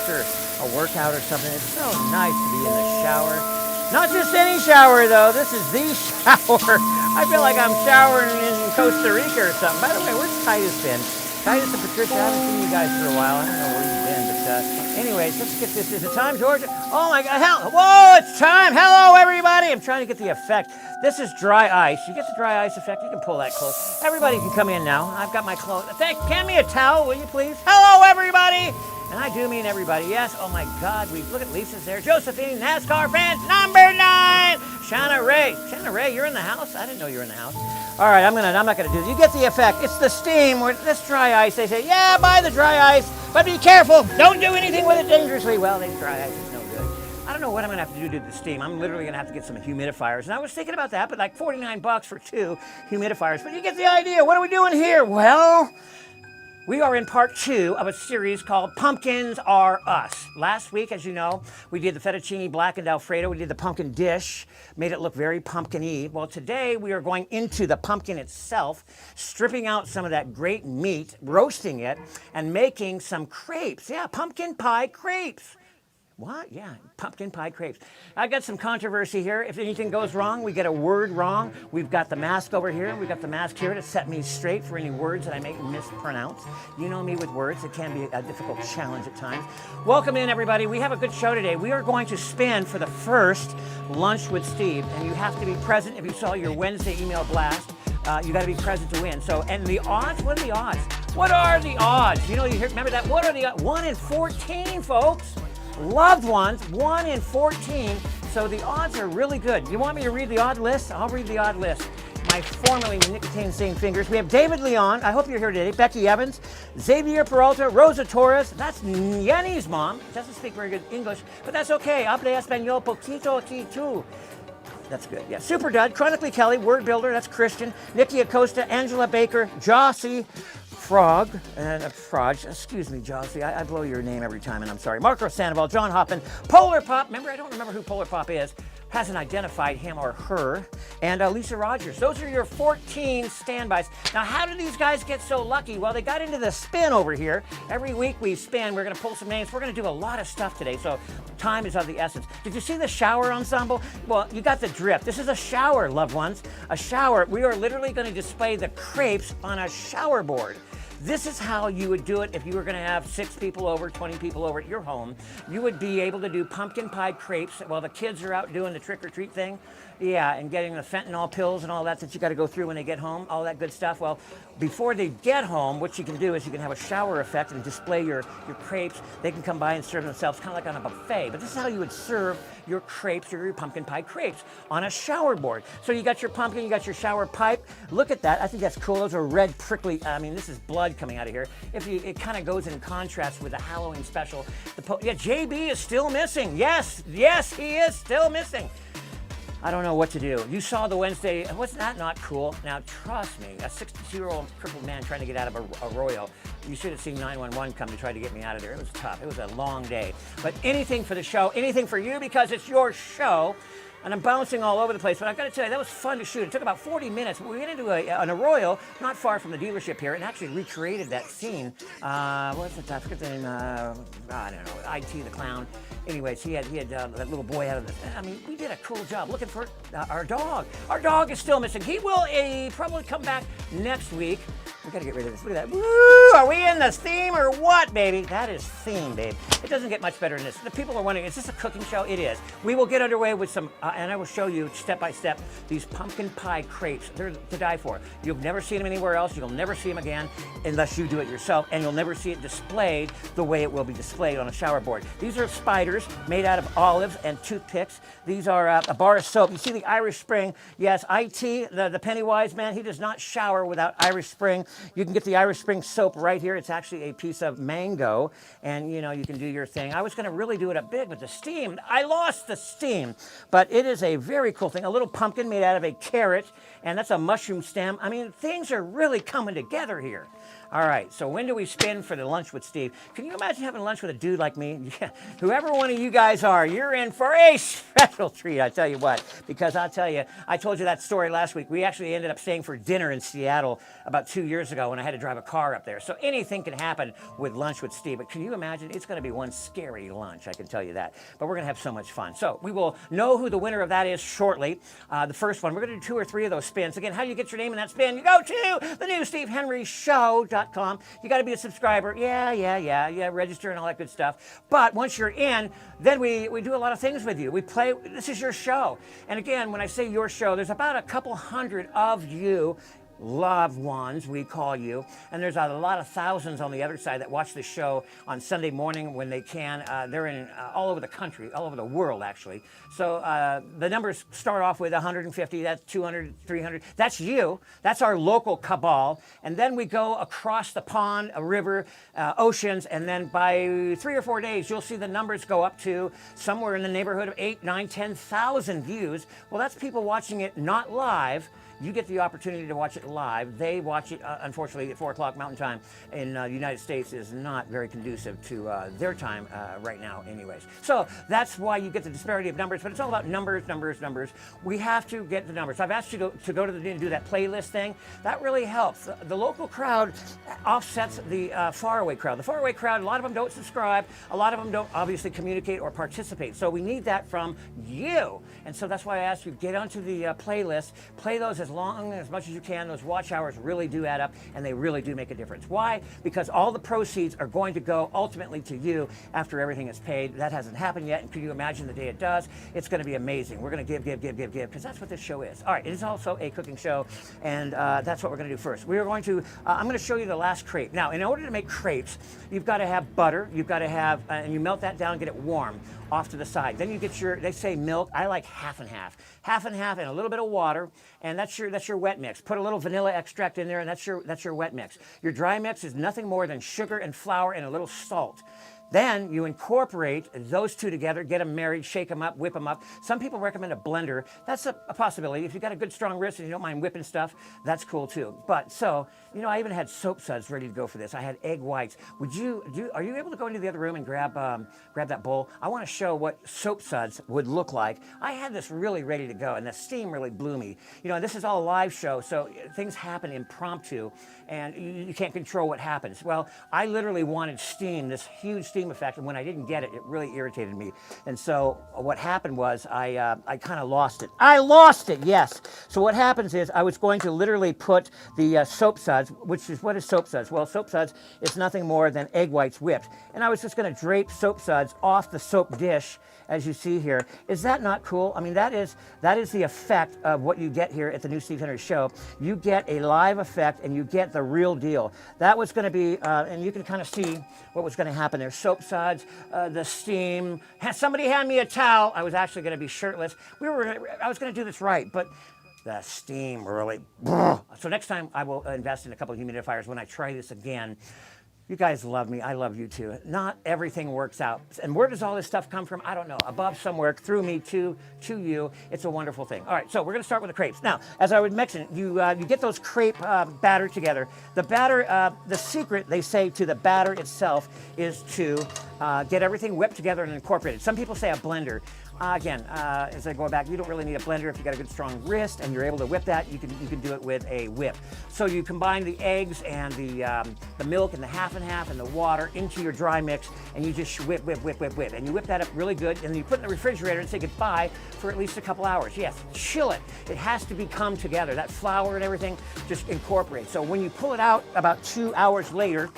after a workout or something. It's so nice to be in the shower. Not just any shower, though. This is the shower. I feel like I'm showering in Costa Rica or something. By the way, where's Titus been? Titus and Patricia, I haven't seen you guys for a while. I don't know where you've been, but anyways, let's get this. Is it time, Georgia? Oh my God, hell, whoa, it's time. Hello, everybody. I'm trying to get the effect. This is dry ice. You get the dry ice effect. You can pull that close. Everybody can come in now. I've got my clothes. Hand me a towel, will you please? Hello, everybody. And I do mean everybody, yes. Oh my God, look at Lisa's there. Josephine, NASCAR fans, number 9. Shanna Ray. Shanna Ray, you're in the house? I didn't know you were in the house. All right, I'm not gonna do this. You get the effect. It's the steam. This dry ice. They say, yeah, buy the dry ice, but be careful. Don't do anything with it dangerously. Well, the dry ice is no good. I don't know what I'm gonna have to do to the steam. I'm literally gonna have to get some humidifiers. And I was thinking about that, but like $49 for 2 humidifiers. But you get the idea. What are we doing here? Well, we are in part 2 of a series called Pumpkins Are Us. Last week, as you know, we did the fettuccine blackened Alfredo. We did the pumpkin dish, made it look very pumpkin-y. Well, today we are going into the pumpkin itself, stripping out some of that great meat, roasting it, and making some crepes. Yeah, pumpkin pie crepes. What? Yeah, pumpkin pie crepes. I got some controversy here. If anything goes wrong, we get a word wrong. We've got the mask over here. We've got the mask here to set me straight for any words that I may mispronounce. You know me with words. It can be a difficult challenge at times. Welcome in, everybody. We have a good show today. We are going to spin for the first Lunch with Steve, and you have to be present. If you saw your Wednesday email blast, you got to be present to win. So, and the odds? What are the odds? What are the odds? You know, remember that? What are the odds? 1 in 14, folks. Loved ones, 1 in 14, so the odds are really good. You want me to read the odd list? I'll read the odd list. My formerly nicotine-stained fingers. We have David Leon, I hope you're here today, Becky Evans, Xavier Peralta, Rosa Torres, that's Yenny's mom, doesn't speak very good English, but that's okay. Hable español poquito aquí tú. That's good, yeah. Super Dud, Chronically Kelly, Word Builder, that's Christian, Nikki Acosta, Angela Baker, Jossie, Frog, excuse me, Jossie, I blow your name every time and I'm sorry. Marco Sandoval, John Hoppin, Polar Pop, remember, I don't remember who Polar Pop is, hasn't identified him or her, and Lisa Rogers. Those are your 14 standbys. Now, how did these guys get so lucky? Well, they got into the spin over here. Every week we spin, we're gonna pull some names. We're gonna do a lot of stuff today, so time is of the essence. Did you see the shower ensemble? Well, you got the drift. This is a shower, loved ones. A shower. We are literally gonna display the crepes on a shower board. This is how you would do it if you were going to have 6 people over, 20 people over at your home. You would be able to do pumpkin pie crepes while the kids are out doing the trick-or-treat thing. Yeah, and getting the fentanyl pills and all that you got to go through when they get home, all that good stuff. Well, before they get home, what you can do is you can have a shower effect and display your crepes. They can come by and serve themselves kind of like on a buffet. But this is how you would serve your crepes or your pumpkin pie crepes on a shower board. So you got your pumpkin, you got your shower pipe. Look at that. I think that's cool. Those are red prickly. I mean, this is blood coming out of here. It kind of goes in contrast with the Halloween special. Yeah, JB is still missing. Yes, he is still missing. I don't know what to do. You saw the Wednesday, wasn't that not cool? Now, trust me, a 62-year-old crippled man trying to get out of Arroyo, you should have seen 911 come to try to get me out of there. It was tough. It was a long day. But anything for the show, anything for you, because it's your show. And I'm bouncing all over the place, but I've got to tell you, that was fun to shoot. It took about 40 minutes. We went into an Arroyo, not far from the dealership here, and actually recreated that scene. What's it? I forget the name. I don't know. IT the clown. Anyways, he had that little boy out of the. I mean, we did a cool job looking for our dog. Our dog is still missing. He will probably come back next week. We got to get rid of this. Look at that. Woo! Are we in the theme or what, baby? That is theme, babe. It doesn't get much better than this. The people are wondering, is this a cooking show? It is. We will get underway with some, and I will show you step by step these pumpkin pie crepes. They're to die for. You've never seen them anywhere else. You'll never see them again unless you do it yourself, and you'll never see it displayed the way it will be displayed on a shower board. These are spiders made out of olives and toothpicks. These are a bar of soap. You see the Irish Spring. Yes, IT, the Pennywise man, he does not shower without Irish Spring. You can get the Irish Spring soap right here. It's actually a piece of mango, and you know, you can do your thing. I was going to really do it up big with the steam. I lost the steam, but it is a very cool thing. A little pumpkin made out of a carrot, and that's a mushroom stem. I mean, things are really coming together here. All right, so when do we spin for the lunch with Steve? Can you imagine having lunch with a dude like me? Yeah, whoever one of you guys are, you're in for a special treat, I tell you what. Because I'll tell you, I told you that story last week. We actually ended up staying for dinner in Seattle about 2 years ago when I had to drive a car up there. So anything can happen with lunch with Steve. But can you imagine? It's going to be one scary lunch, I can tell you that. But we're going to have so much fun. So we will know who the winner of that is shortly. The first one, we're going to do 2 or 3 of those spins. Again, how do you get your name in that spin? You go to the new SteveHenryShow.com. You got to be a subscriber. Yeah, register and all that good stuff. But once you're in, then we do a lot of things with you. We play, this is your show. And again, when I say your show, there's about a couple hundred of you loved ones, we call you, and there's a lot of thousands on the other side that watch the show on Sunday morning when they can. They're in all over the country, all over the world actually. So the numbers start off with 150, that's 200, 300, that's you, that's our local cabal, and then we go across the pond, a river, oceans, and then by 3 or 4 days you'll see the numbers go up to somewhere in the neighborhood of 8, 9, 10,000 views. Well, that's people watching it not live. You get the opportunity to watch it live. They watch it, unfortunately, at 4 o'clock Mountain Time in the United States is not very conducive to their time right now anyways. So that's why you get the disparity of numbers, but it's all about numbers, numbers, numbers. We have to get the numbers. I've asked you to go to and do that playlist thing. That really helps. The local crowd offsets the faraway crowd. The faraway crowd, a lot of them don't subscribe. A lot of them don't obviously communicate or participate. So we need that from you. And so that's why I asked you to get onto the playlist, play those as long and as much as you can. Those watch hours really do add up, and they really do make a difference. Why? Because all the proceeds are going to go ultimately to you after everything is paid. That hasn't happened yet, and can you imagine the day it does? It's going to be amazing. We're going to give, because that's what this show is. All right, it is also a cooking show, and that's what we're going to do first. We are going to, I'm going to show you the last crepe. Now, in order to make crepes, you've got to have butter, you've got to have, and you melt that down, get it warm off to the side. Then you get your, they say milk, I like half and half. Half and half and a little bit of water, and that's your wet mix. Put a little vanilla extract in there, and that's your wet mix. Your dry mix is nothing more than sugar and flour and a little salt. Then you incorporate those two together, get them married, shake them up, whip them up. Some people recommend a blender. That's a possibility. If you've got a good strong wrist and you don't mind whipping stuff, that's cool too. But so, you know, I even had soap suds ready to go for this. I had egg whites. Are you able to go into the other room and grab that bowl? I want to show what soap suds would look like. I had this really ready to go, and the steam really blew me. You know, this is all a live show, so things happen impromptu, and you can't control what happens. Well, I literally wanted steam, this huge steam effect, and when I didn't get it, it really irritated me. And so what happened was I kind of lost it. I lost it, yes. So what happens is I was going to literally put the soap suds, which is, what is soap suds? Well, soap suds is nothing more than egg whites whipped. And I was just going to drape soap suds off the soap dish, as you see here. Is that not cool? I mean, that is the effect of what you get here at the new Steve Henry Show. You get a live effect, and you get the real deal. That was going to be, and you can kind of see what was going to happen there. Soap suds, the steam. Somebody hand me a towel. I was actually going to be shirtless. I was going to do this right, but the steam really. So next time I will invest in a couple of humidifiers when I try this again. You guys love me. I love you too. Not everything works out. And where does all this stuff come from? I don't know. Above somewhere, through me to you. It's a wonderful thing. All right, so we're going to start with the crepes. Now, as I was mentioning, you get those crepe batter together. The batter, the secret, they say, to the batter itself is to get everything whipped together and incorporated. Some people say a blender. Again, as I go back, you don't really need a blender. If you've got a good strong wrist and you're able to whip that, you can do it with a whip. So you combine the eggs and the milk and the half and half and the water into your dry mix, and you just whip. And you whip that up really good, and then you put it in the refrigerator and say goodbye for at least a couple hours. Yes, chill it. It has to become together. That flour and everything just incorporates. So when you pull it out about 2 hours later,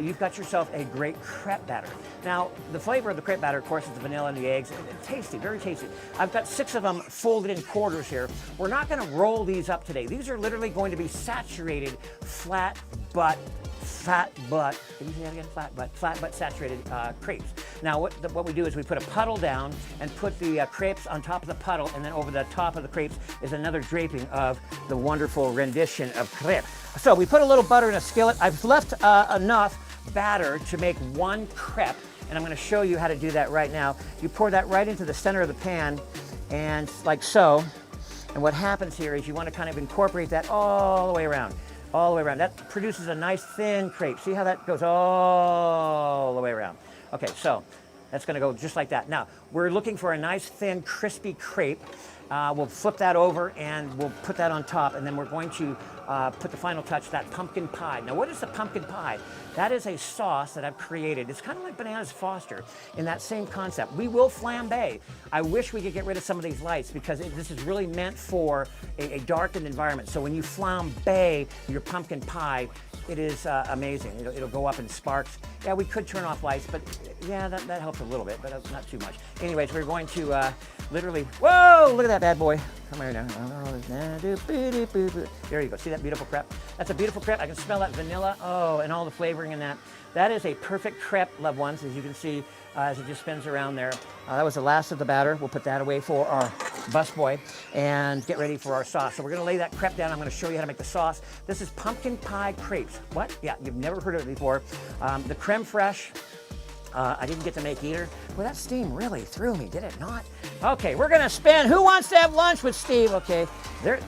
you've got yourself a great crepe batter. Now, the flavor of the crepe batter, of course, is the vanilla and the eggs. It's tasty, very tasty. I've got 6 of them folded in quarters here. We're not going to roll these up today. These are literally going to be saturated fat butt, can you say that again? Flat butt saturated crepes. Now what we do is we put a puddle down and put the crepes on top of the puddle, and then over the top of the crepes is another draping of the wonderful rendition of crepe. So we put a little butter in a skillet. I've left enough batter to make 1 crepe, and I'm going to show you how to do that right now. You pour that right into the center of the pan, and like so. And what happens here is you want to kind of incorporate that all the way around. all the way around. That produces a nice thin crepe. See how that goes all the way around? Okay, so that's going to go just like that. Now, we're looking for a nice thin crispy crepe. We'll flip that over and we'll put that on top, and then we're going to put the final touch, that pumpkin pie. Now, what is the pumpkin pie? That is a sauce that I've created. It's kind of like Bananas Foster in that same concept. We will flambe. I wish we could get rid of some of these lights because this is really meant for a darkened environment. So when you flambe your pumpkin pie, it is amazing. It'll go up in sparks. Yeah, we could turn off lights, but yeah, that helps a little bit, but not too much. Anyways, we're going to literally, whoa, look at that bad boy. Come here now. There you go. See that beautiful crepe? That's a beautiful crepe. I can smell that vanilla. Oh, and all the flavoring in that. That is a perfect crepe, loved ones, as you can see as it just spins around there. That was the last of the batter. We'll put that away for our busboy and get ready for our sauce. So we're going to lay that crepe down. I'm going to show you how to make the sauce. This is pumpkin pie crepes. What? Yeah, you've never heard of it before. The creme fraiche. I didn't get to make either. Well, that steam really threw me, did it not? Okay, we're gonna spin. Who wants to have lunch with Steve? Okay, there's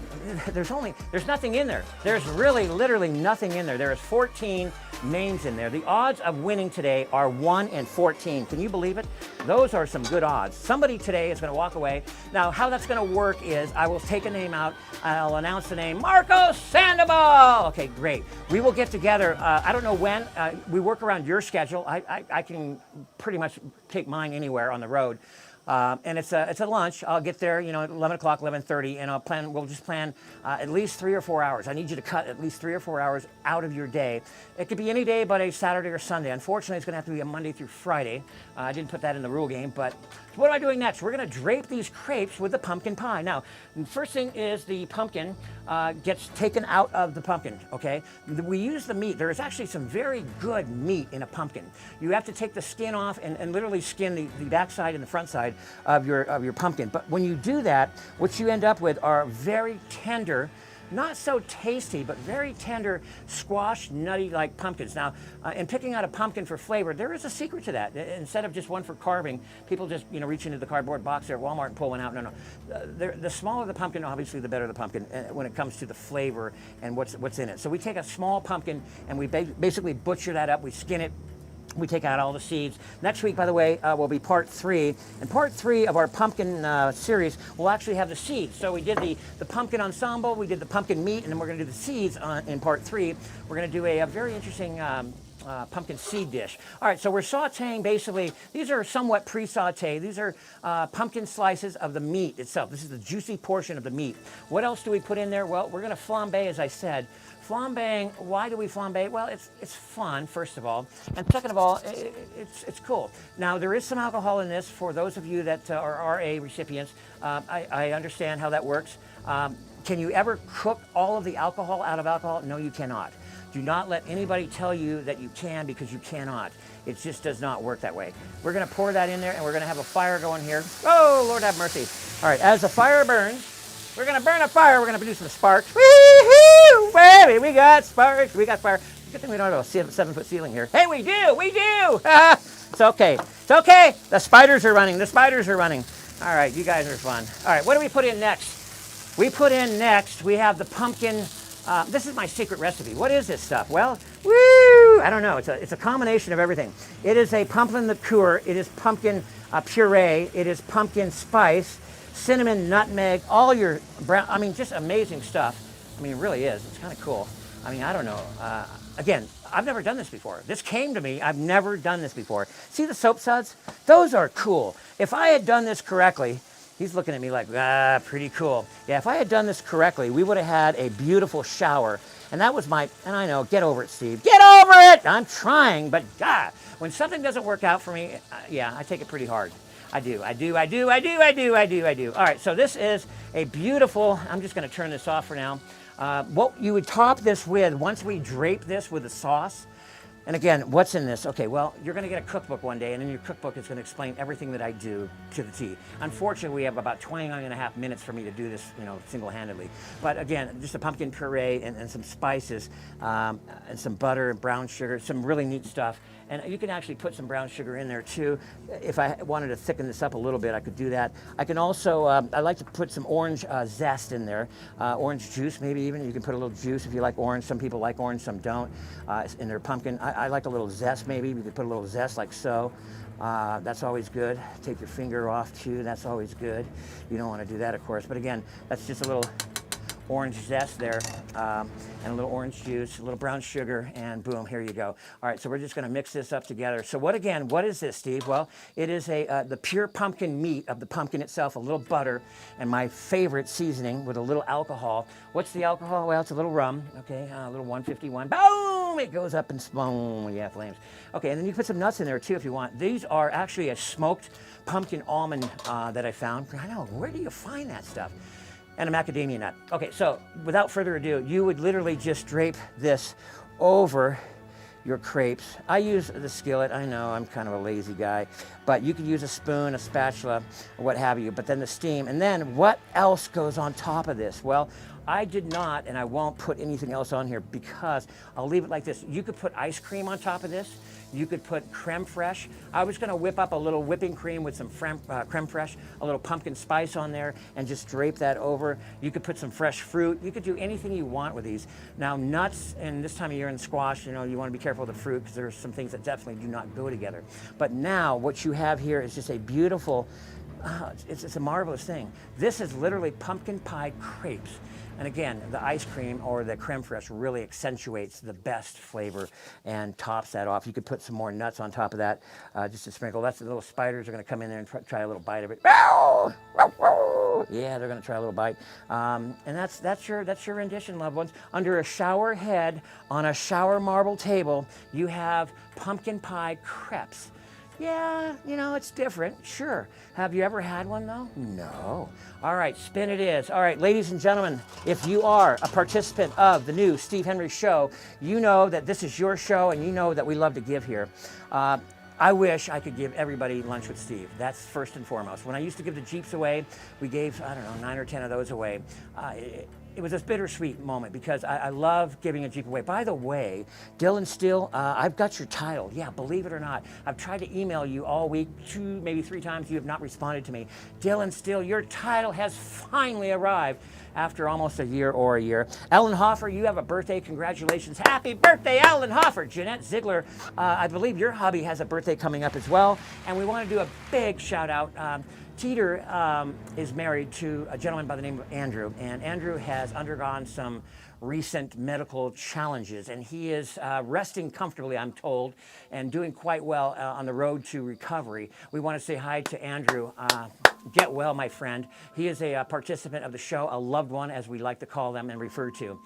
nothing in there. There's really, literally nothing in there. There is 14 names in there. The odds of winning today are 1 in 14. Can you believe it? Those are some good odds. Somebody today is gonna walk away. Now, how that's gonna work is I will take a name out. I'll announce the name, Marco Sandoval. Okay, great. We will get together. I don't know when. We work around your schedule. I can pretty much take mine anywhere on the road. And it's a lunch. I'll get there, at 11 o'clock, 11:30, and we'll just plan at least 3 or 4 hours. I need you to cut at least 3 or 4 hours out of your day. It could be any day but a Saturday or Sunday. Unfortunately, it's going to have to be a Monday through Friday. I didn't put that in the rule game, but what am I doing next? We're going to drape these crepes with the pumpkin pie. Now, the first thing is the pumpkin gets taken out of the pumpkin, okay? We use the meat. There is actually some very good meat in a pumpkin. You have to take the skin off and literally skin the backside and the front side of your pumpkin. But when you do that, what you end up with are very tender, not so tasty, but very tender, squash, nutty-like pumpkins. Now, in picking out a pumpkin for flavor, there is a secret to that. Instead of just one for carving, people just reach into the cardboard box there at Walmart and pull one out. No. The smaller the pumpkin, obviously, the better the pumpkin when it comes to the flavor and what's in it. So we take a small pumpkin and we basically butcher that up. We skin it. We take out all the seeds. Next week, by the way, will be part 3. And part 3 of our pumpkin series will actually have the seeds. So we did the pumpkin ensemble, we did the pumpkin meat, and then we're going to do the seeds in part 3. We're going to do a very interesting pumpkin seed dish. All right, so we're sauteing basically. These are somewhat pre-sauteed. These are pumpkin slices of the meat itself. This is the juicy portion of the meat. What else do we put in there? Well, we're going to flambe, as I said. Flambeing, why do we flambe? Well, it's fun, first of all, and second of all, it's cool. Now, there is some alcohol in this for those of you that are RA recipients. I understand how that works. Can you ever cook all of the alcohol out of alcohol? No, you cannot. Do not let anybody tell you that you can, because you cannot. It just does not work that way. We're going to pour that in there, and we're going to have a fire going here. Oh, Lord have mercy. All right, as the fire burns, we're going to burn a fire. We're going to produce some sparks. Woo-hoo! Baby, we got sparks. We got fire. Good thing we don't have a 7-foot ceiling here. Hey, we do. We do. It's okay. It's okay. The spiders are running. The spiders are running. All right, you guys are fun. All right, what do we put in next? We have the pumpkin. This is my secret recipe. What is this stuff? Well, I don't know. It's a combination of everything. It is a pumpkin liqueur. It is pumpkin puree. It is pumpkin spice, cinnamon, nutmeg, all your brown, just amazing stuff. It really is. It's kind of cool. I don't know. Again, I've never done this before. This came to me. I've never done this before. See the soap suds? Those are cool. If I had done this correctly, he's looking at me like, pretty cool. Yeah, if I had done this correctly, we would have had a beautiful shower. And that was and I know, get over it, Steve. Get over it! I'm trying, but when something doesn't work out for me, I take it pretty hard. I do. All right, so this is a beautiful, I'm just going to turn this off for now. What you would top this with, once we drape this with the sauce, And again, what's in this? Okay, well, you're going to get a cookbook one day, and in your cookbook, it's going to explain everything that I do to the T. Unfortunately, we have about 29 and a half minutes for me to do this, single-handedly. But again, just a pumpkin puree and some spices, and some butter and brown sugar, some really neat stuff. And you can actually put some brown sugar in there too. If I wanted to thicken this up a little bit, I could do that. I can also, I like to put some orange zest in there. Orange juice, maybe even. You can put a little juice if you like orange. Some people like orange, some don't. In their pumpkin, I like a little zest maybe. You could put a little zest like so. That's always good. Take your finger off too. That's always good. You don't want to do that, of course. But again, that's just a little orange zest there, and a little orange juice, a little brown sugar, and boom, here you go. All right, so we're just going to mix this up together. So what is this, Steve? Well, it is the pure pumpkin meat of the pumpkin itself, a little butter, and my favorite seasoning with a little alcohol. What's the alcohol? Well, it's a little rum, okay, a little 151. Boom! It goes up and boom, yeah, flames. Okay, and then you can put some nuts in there too if you want. These are actually a smoked pumpkin almond that I found. I know, where do you find that stuff? And a macadamia nut. Okay, so without further ado, you would literally just drape this over your crepes. I use the skillet. I know I'm kind of a lazy guy, but you could use a spoon, a spatula, or what have you, but then the steam. And then what else goes on top of this? Well, I did not, and I won't put anything else on here because I'll leave it like this. You could put ice cream on top of this. You could put creme fraiche. I was going to whip up a little whipping cream with some creme fraiche, a little pumpkin spice on there, and just drape that over. You could put some fresh fruit. You could do anything you want with these. Now, nuts, and this time of year in squash, you want to be careful of the fruit because there's some things that definitely do not go together. But now, what you have here is just a beautiful, it's a marvelous thing. This is literally pumpkin pie crepes. And again, the ice cream or the creme fraiche really accentuates the best flavor and tops that off. You could put some more nuts on top of that, just to sprinkle. That's the little spiders are going to come in there and try a little bite of it. Yeah, they're going to try a little bite. And that's your rendition, loved ones. Under a shower head on a shower marble table, you have pumpkin pie crepes. Yeah, it's different, sure. Have you ever had one, though? No. All right, spin it is. All right, ladies and gentlemen, if you are a participant of the new Steve Henry Show, you know that this is your show, and you know that we love to give here. I wish I could give everybody lunch with Steve. That's first and foremost. When I used to give the Jeeps away, we gave, 9 or 10 of those away. It was a bittersweet moment because I love giving a Jeep away. By the way, Dylan Steele, I've got your title. Yeah, believe it or not. I've tried to email you all week, 2, maybe 3 times. You have not responded to me. Dylan Steele, your title has finally arrived after almost a year. Ellen Hoffer, you have a birthday. Congratulations. Happy birthday, Ellen Hoffer. Jeanette Ziegler, I believe your hubby has a birthday coming up as well. And we want to do a big shout out. Teeter is married to a gentleman by the name of Andrew, and Andrew has undergone some recent medical challenges, and he is resting comfortably, I'm told, and doing quite well on the road to recovery. We want to say hi to Andrew. Get well, my friend. He is a participant of the show, a loved one, as we like to call them and refer to.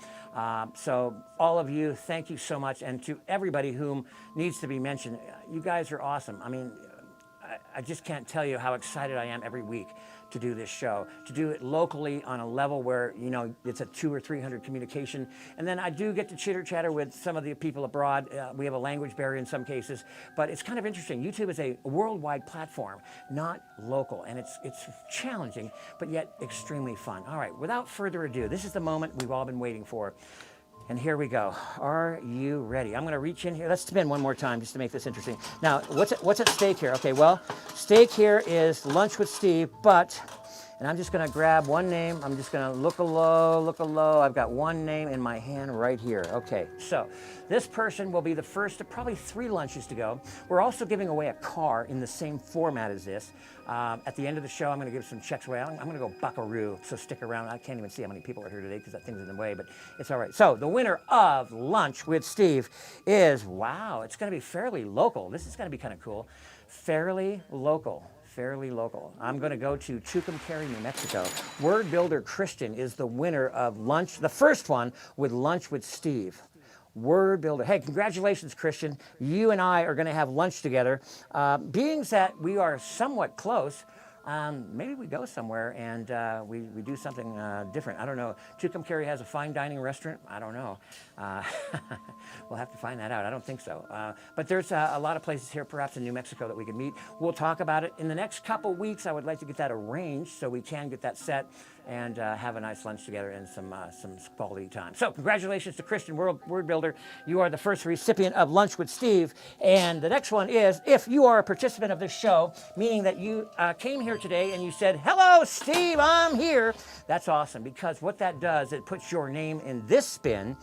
So all of you, thank you so much, and to everybody whom needs to be mentioned, you guys are awesome. I mean, I just can't tell you how excited I am every week to do this show, to do it locally on a level where, it's a 200 or 300 communication. And then I do get to chitter chatter with some of the people abroad. We have a language barrier in some cases, but it's kind of interesting. YouTube is a worldwide platform, not local. And it's challenging, but yet extremely fun. All right, without further ado, this is the moment we've all been waiting for. And here we go. Are you ready? I'm going to reach in here. Let's spin one more time just to make this interesting. Now, what's at stake here? Okay, well, stake here is lunch with Steve, and I'm just going to grab one name. I'm just going to look low. I've got one name in my hand right here. Okay, so this person will be the first of probably 3 lunches to go. We're also giving away a car in the same format as this. At the end of the show, I'm going to give some checks away. I'm going to go buckaroo, so stick around. I can't even see how many people are here today because that thing's in the way, but it's all right. So the winner of Lunch with Steve is, wow, it's going to be fairly local. This is going to be kind of cool. Fairly local. I'm going to go to Tucumcari, New Mexico. Word Builder Christian is the winner of lunch, the first one with Lunch with Steve. Word Builder. Hey, congratulations, Christian. You and I are going to have lunch together. Being that we are somewhat close, maybe we go somewhere and we do something different. I don't know. Tucumcari has a fine dining restaurant. I don't know. We'll have to find that out. I don't think so. But there's a lot of places here, perhaps in New Mexico, that we could meet. We'll talk about it in the next couple weeks. I would like to get that arranged so we can get that set and have a nice lunch together and some quality time. So congratulations to Christian Word Builder. You are the first recipient of Lunch with Steve. And the next one is, if you are a participant of this show, meaning that you came here today and you said, hello, Steve, I'm here. That's awesome, because what that does, it puts your name in this spin.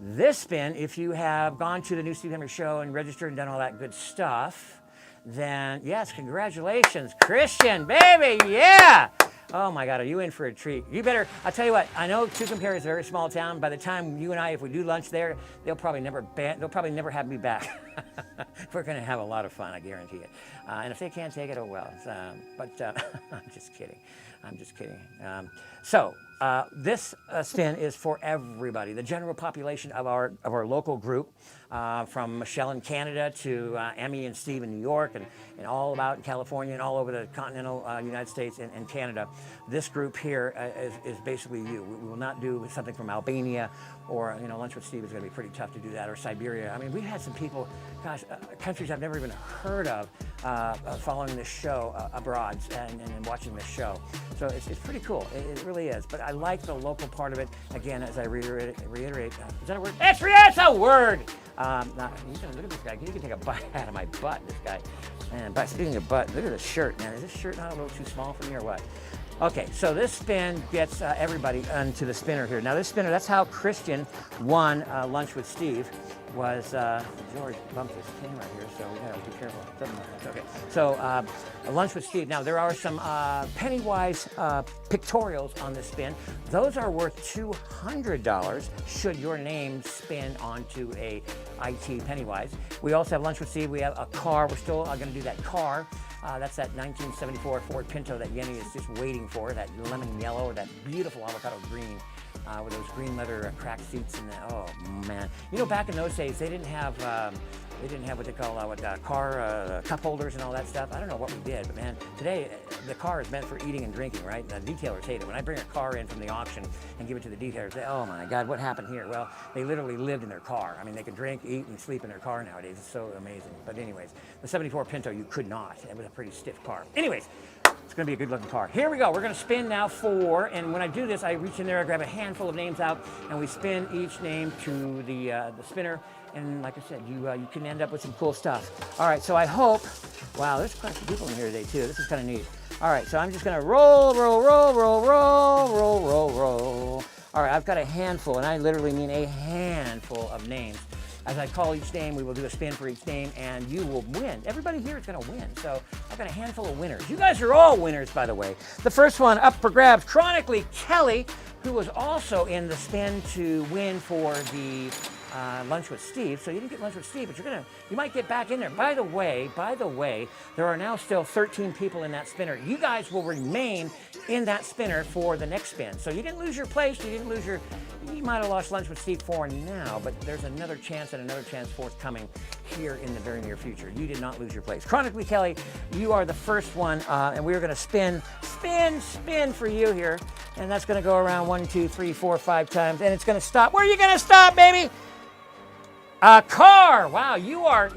This spin, if you have gone to the new Steve Henry Show and registered and done all that good stuff, then yes, congratulations, Christian, baby, yeah. Oh my God, are you in for a treat? You better, I'll tell you what, I know Tucumcari is a very small town. By the time you and I, if we do lunch there, they'll probably never have me back. We're gonna have a lot of fun, I guarantee it. And if they can't take it, oh well. I'm just kidding. This spin is for everybody, the general population of our local group, from Michelle in Canada to Emmy and Steve in New York and all about in California and all over the continental United States and Canada. This group here is basically you. We will not do something from Albania, or Lunch with Steve is going to be pretty tough to do that, or Siberia. I mean, we've had some people, gosh, countries I've never even heard of following this show abroad and watching this show. So it's pretty cool. It really is. But I like the local part of it. Again, as I reiterate, is that a word? It's a word. Look at this guy. You can take a bite out of my butt, this guy. Man, but speaking of butt, look at the shirt, man. Is this shirt not a little too small for me or what? Okay, so this spin gets everybody onto the spinner here. Now this spinner, that's how Christian won Lunch with Steve, was, George bumped his tin right here, so we gotta be careful. Okay, so Lunch with Steve. Now there are some penny-wise pictorials on this spin. Those are worth $200 should your name spin onto a IT Pennywise. We also have Lunch with Steve. We have a car. We're still gonna do that car. That's that 1974 Ford Pinto that Yenny is just waiting for, that lemon yellow or that beautiful avocado green with those green leather cracked seats. And oh man, back in those days they didn't have what they call car cup holders and all that stuff. I don't know what we did, but man, today the car is meant for eating and drinking, right? And the detailers hate it. When I bring a car in from the auction and give it to the detailers, they, oh my God, what happened here? Well, they literally lived in their car. I mean, they could drink, eat, and sleep in their car nowadays. It's so amazing. But anyways, the 74 Pinto, you could not. It was a pretty stiff car. Anyways, it's going to be a good looking car. Here we go. We're going to spin now 4. And when I do this, I reach in there, I grab a handful of names out, and we spin each name to the spinner. And like I said, you can end up with some cool stuff. All right, so I hope, wow, there's quite a few people in here today too. This is kind of neat. All right, so I'm just going to roll. All right, I've got a handful, and I literally mean a handful of names. As I call each name, we will do a spin for each name, and you will win. Everybody here is going to win, so I've got a handful of winners. You guys are all winners, by the way. The first one up for grabs, chronically Kelly, who was also in the spin to win for the Lunch with Steve. So you didn't get Lunch with Steve, but you might get back in there. By the way, there are now still 13 people in that spinner. You guys will remain in that spinner for the next spin. So you didn't lose your place. You might have lost Lunch with Steve for now, but there's another chance forthcoming here in the very near future. You did not lose your place. Chronically Kelly, you are the first one, and we're going to spin for you here. And that's going to go around 1, 2, 3, 4, 5 times, and it's going to stop. Where are you going to stop, baby? A car. Wow, you are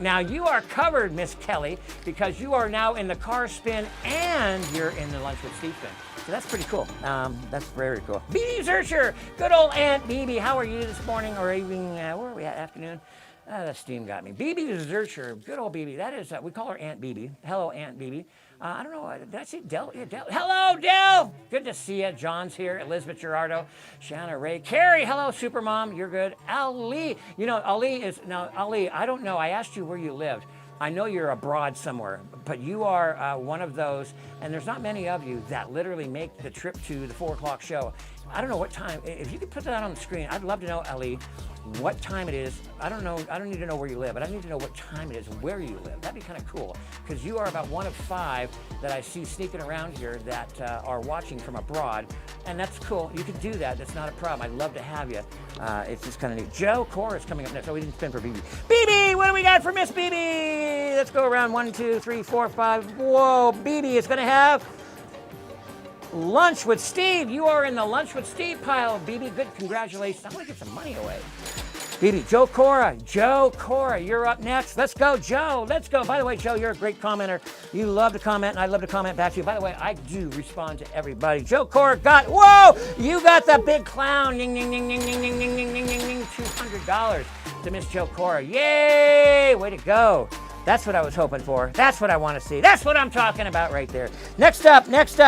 covered, Miss Kelly, because you are now in the car spin and you're in the Lunch with Steve spin. So that's pretty cool. That's very cool. BB Zurcher, good old Aunt BB. How are you this morning or evening? Where are we at? Afternoon? That steam got me. BB Zurcher, good old BB. That is, we call her Aunt BB. Hello, Aunt BB. I don't know, did I see Del? Yeah, Del. Hello, Del! Good to see you. John's here. Elizabeth Gerardo, Shanna Ray. Carrie, hello, Supermom. You're good. Ali. Ali, I don't know. I asked you where you lived. I know you're abroad somewhere, but you are one of those, and there's not many of you that literally make the trip to the 4 o'clock show. I don't know what time. If you could put that on the screen, I'd love to know, Ali, what time it is. I don't know. I don't need to know where you live, but I need to know what time it is where you live. That'd be kind of cool, because you are about one of 5 that I see sneaking around here that are watching from abroad, and that's cool. You can do that. That's not a problem. I'd love to have you. It's just kind of neat. Joe Cora is coming up next. Oh, we didn't spin for BB. BB, what do we got for Miss BB? Let's go around 1, 2, 3, 4, 5. Whoa, BB is going to have Lunch with Steve. You are in the Lunch with Steve pile, BB. Good, congratulations. I'm going to give some money away. BB, Joe Cora, you're up next. Let's go, Joe. Let's go. By the way, Joe, you're a great commenter. You love to comment, and I love to comment back to you. By the way, I do respond to everybody. Joe Cora whoa, you got the big clown. Ding, ding, ding, ding, ding, ding, ding, ding, ding, ding, ding. $200 to Miss Joe Cora. Yay, way to go. That's what I was hoping for. That's what I want to see. That's what I'm talking about right there. Next up,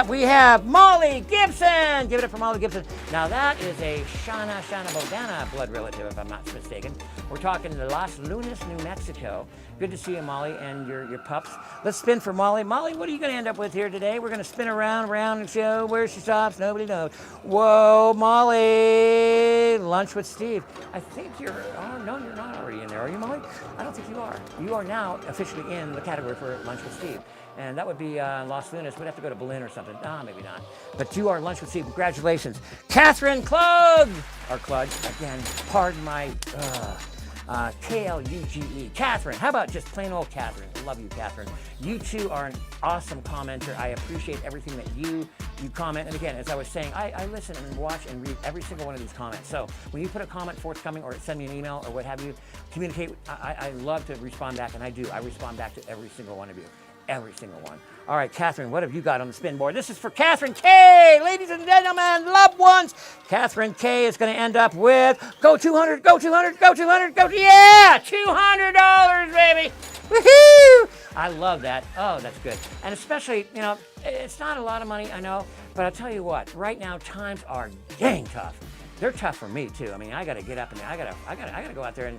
we have Molly Gibson. Give it up for Molly Gibson. Now that is a Shana Bodana blood relative, if I'm not mistaken. We're talking to Los Lunas, New Mexico. Good to see you, Molly, and your pups. Let's spin for Molly. Molly, what are you going to end up with here today? We're going to spin around, and show where she stops. Nobody knows. Whoa, Molly. Lunch with Steve. I think oh, no, you're not already in there, are you, Molly? I don't think you are. You are now officially in the category for Lunch with Steve. And that would be Los Lunas. We'd have to go to Berlin or something. Maybe not. But you are Lunch with Steve. Congratulations. Catherine Klug. Or Klug. Again, pardon my... K-L-U-G-E. Catherine, how about just plain old Catherine? I love you, Catherine. You two are an awesome commenter. I appreciate everything that you comment. And again, as I was saying, I listen and watch and read every single one of these comments. So when you put a comment forthcoming or send me an email or what have you, communicate. I love to respond back, and I do. I respond back to every single one of you. Every single one. All right, Catherine, what have you got on the spin board? This is for Catherine K. Ladies and gentlemen, loved ones. Catherine K is going to end up with go 200, go 200, go 200, go. Yeah, $200, baby. Woohoo! I love that. Oh, that's good. And especially, it's not a lot of money, I know, but I'll tell you what. Right now, times are dang tough. They're tough for me too. I mean, I got to get up and I got to go out there and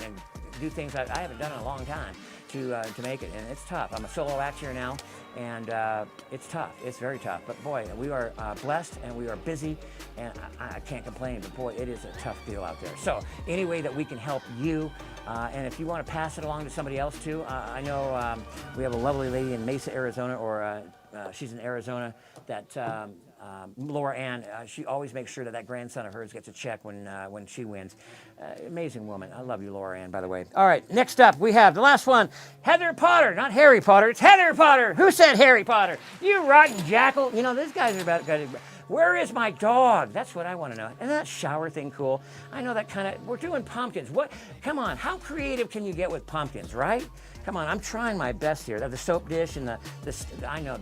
do things that I haven't done in a long time to make it, and it's tough. I'm a solo act here now, and it's tough. It's very tough. But boy, we are blessed and we are busy, and I can't complain. But boy, it is a tough deal out there. So any way that we can help you, and if you want to pass it along to somebody else too, I know we have a lovely lady in Mesa, Arizona, or she's in Arizona that. Laura Ann, she always makes sure that grandson of hers gets a check when she wins. Amazing woman. I love you, Laura Ann, by the way. All right, next up we have the last one. Heather Potter, not Harry Potter. It's Heather Potter. Who said Harry Potter? You rotten jackal. These guys are about. Where is my dog? That's what I want to know. Isn't that shower thing cool? I know that kind of. We're doing pumpkins. What? Come on. How creative can you get with pumpkins, right? Come on, I'm trying my best here. The soap dish and the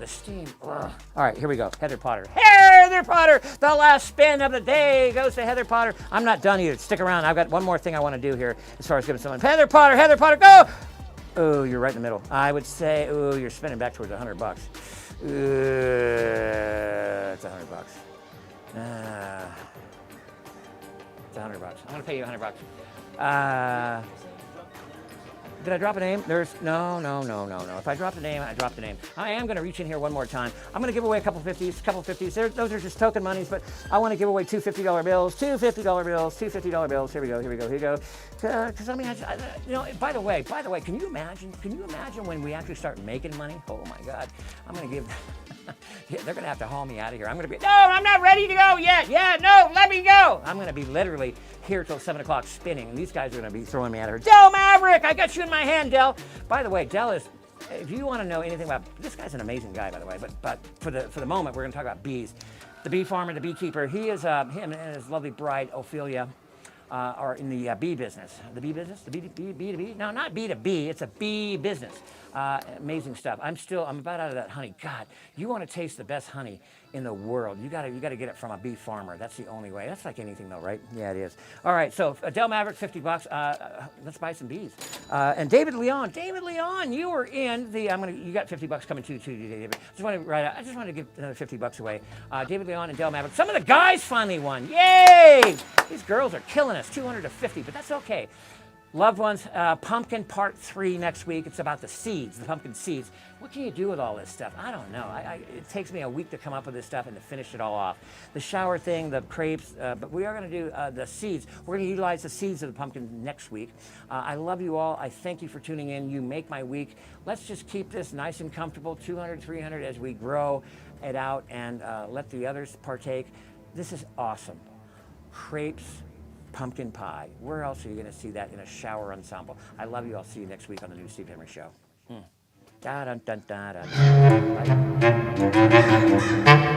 steam. Ugh. All right, here we go. Heather Potter. Heather Potter! The last spin of the day goes to Heather Potter. I'm not done either. Stick around. I've got one more thing I want to do here as far as giving someone. Heather Potter, go! Oh, you're right in the middle. I would say, you're spinning back towards $100. It's $100. It's $100. I'm going to pay you $100. Did I drop a name? No. If I drop the name, I drop the name. I am going to reach in here one more time. I'm going to give away a couple 50s. Those are just token monies, but I want to give away two $50 bills, two $50 bills. Here we go. Because by the way, can you imagine when we actually start making money? Oh my God, I'm going to give. Yeah, they're going to have to haul me out of here. I'm going to be, no, I'm not ready to go yet. Yeah, no, let me go. I'm going to be literally here till 7 o'clock spinning, and these guys are going to be throwing me out of here. Del Maverick, I got you in my hand, Del. By the way, Del is, if you want to know anything about, this guy's an amazing guy, by the way, but for the moment, we're going to talk about bees. The bee farmer, the beekeeper, he is, him and his lovely bride, Ophelia, are in the bee business. The bee business? The B2B? No, not B2B. It's a bee business. Amazing stuff. I'm about out of that honey. God, you want to taste the best honey in the world. You got to get it from a bee farmer. That's the only way. That's like anything though, right? Yeah, it is. All right, so Del Maverick, $50. Let's buy some bees. And David Leon, you were in the. You got $50 coming to you, David. I just want to give another $50 away. David Leon and Del Maverick. Some of the guys finally won. Yay! These girls are killing us. 200 to 50, but that's okay. Loved ones, pumpkin part 3 next week. It's about the seeds, the pumpkin seeds. What can you do with all this stuff? I don't know. It takes me a week to come up with this stuff and to finish it all off. The shower thing, the crepes, but we are going to do the seeds. We're going to utilize the seeds of the pumpkin next week. I love you all. I thank you for tuning in. You make my week. Let's just keep this nice and comfortable, 200, 300 as we grow it out and let the others partake. This is awesome. Crepes. Pumpkin pie. Where else are you going to see that in a shower ensemble? I love you. I'll see you next week on the new Steve Henry Show. Da, dun, dun, da, dun. Bye.